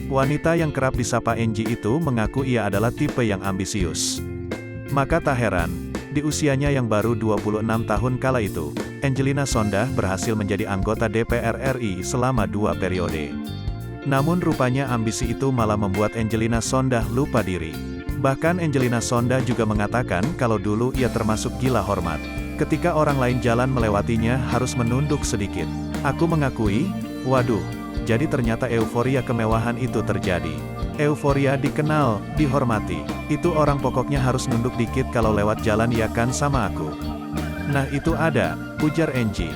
Wanita yang kerap disapa Angie itu mengaku ia adalah tipe yang ambisius. Maka tak heran, di usianya yang baru 26 tahun kala itu, Angelina Sondakh berhasil menjadi anggota DPR RI selama 2 periode. Namun rupanya ambisi itu malah membuat Angelina Sondakh lupa diri. Bahkan Angelina Sondakh juga mengatakan kalau dulu ia termasuk gila hormat. Ketika orang lain jalan melewatinya harus menunduk sedikit. Aku mengakui, waduh, jadi ternyata euforia kemewahan itu terjadi. Euforia dikenal, dihormati. Itu orang pokoknya harus nunduk dikit kalau lewat jalan ya kan sama aku. Nah itu ada, ujar Angie.